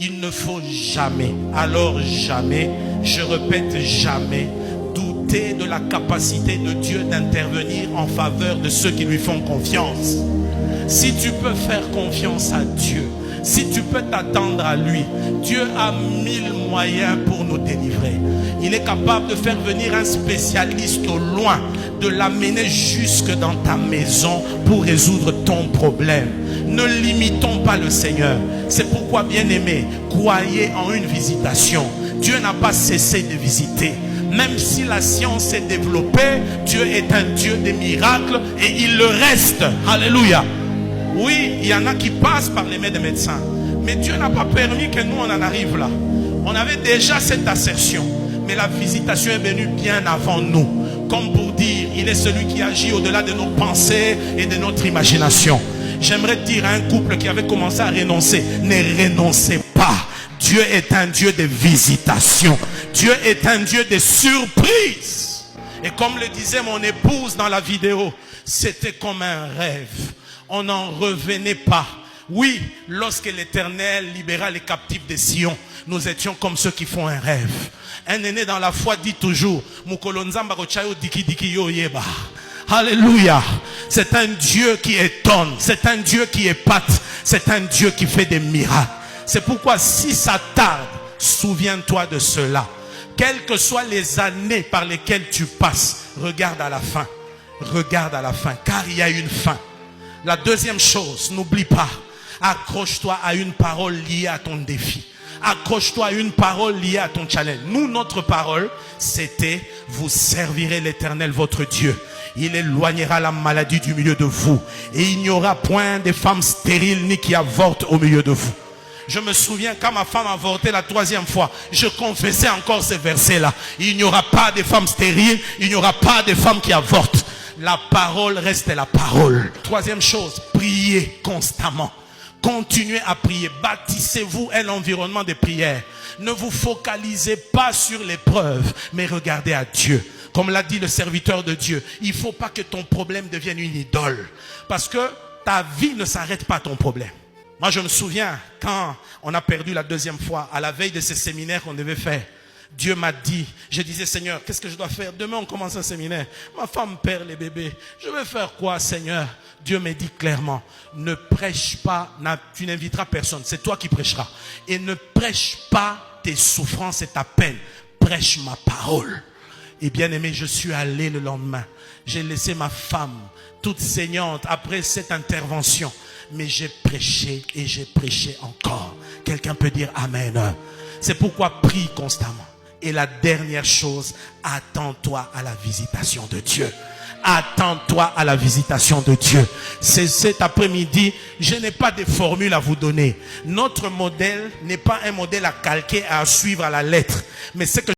Il ne faut jamais, alors jamais, je répète jamais, douter de la capacité de Dieu d'intervenir en faveur de ceux qui lui font confiance. Si tu peux faire confiance à Dieu, si tu peux t'attendre à lui, Dieu a 1000 moyens pour nous délivrer. Il est capable de faire venir un spécialiste au loin, de l'amener jusque dans ta maison pour résoudre ton problème. Ne limitons pas le Seigneur. C'est pourquoi, bien-aimés, croyez en une visitation. Dieu n'a pas cessé de visiter. Même si la science s'est développée, Dieu est un Dieu des miracles et il le reste. Alléluia. Oui, il y en a qui passent par les mains des médecins. Mais Dieu n'a pas permis que nous on en arrive là. On avait déjà cette assertion. Mais la visitation est venue bien avant nous. Comme pour dire, il est celui qui agit au-delà de nos pensées et de notre imagination. J'aimerais dire à un couple qui avait commencé à renoncer, ne renoncez pas. Dieu est un Dieu de visitation. Dieu est un Dieu de surprise. Et comme le disait mon épouse dans la vidéo, c'était comme un rêve. On n'en revenait pas. Oui, lorsque l'Éternel libéra les captifs de Sion, nous étions comme ceux qui font un rêve. Un aîné dans la foi dit toujours, Alléluia. C'est un Dieu qui étonne. C'est un Dieu qui épate. C'est un Dieu qui fait des miracles. C'est pourquoi si ça tarde, souviens-toi de cela. Quelles que soient les années par lesquelles tu passes, regarde à la fin. Regarde à la fin, car il y a une fin. La deuxième chose, n'oublie pas, accroche-toi à une parole liée à ton défi. Accroche-toi à une parole liée à ton challenge. Nous, notre parole, c'était « Vous servirez l'Éternel votre Dieu. Il éloignera la maladie du milieu de vous. Et il n'y aura point de femmes stériles ni qui avortent au milieu de vous. » Je me souviens quand ma femme avortait la 3e fois, je confessais encore ces versets-là. Il n'y aura pas de femmes stériles, il n'y aura pas de femmes qui avortent. La parole reste la parole. Troisième chose, priez constamment. Continuez à prier. Bâtissez-vous un environnement de prière. Ne vous focalisez pas sur l'épreuve, mais regardez à Dieu. Comme l'a dit le serviteur de Dieu, il ne faut pas que ton problème devienne une idole. Parce que ta vie ne s'arrête pas à ton problème. Moi, je me souviens quand on a perdu la 2e fois, à la veille de ce séminaire qu'on devait faire. Dieu m'a dit, je disais, Seigneur, qu'est-ce que je dois faire? Demain, on commence un séminaire. Ma femme perd les bébés. Je vais faire quoi, Seigneur? Dieu m'a dit clairement, ne prêche pas, tu n'inviteras personne. C'est toi qui prêcheras. Et ne prêche pas tes souffrances et ta peine. Prêche ma parole. Et bien aimé, je suis allé le lendemain. J'ai laissé ma femme, toute saignante, après cette intervention. Mais j'ai prêché et j'ai prêché encore. Quelqu'un peut dire Amen. C'est pourquoi prie constamment. Et la dernière chose, attends-toi à la visitation de Dieu. Attends-toi à la visitation de Dieu. C'est cet après-midi, je n'ai pas de formule à vous donner. Notre modèle n'est pas un modèle à calquer, à suivre à la lettre. Mais c'est que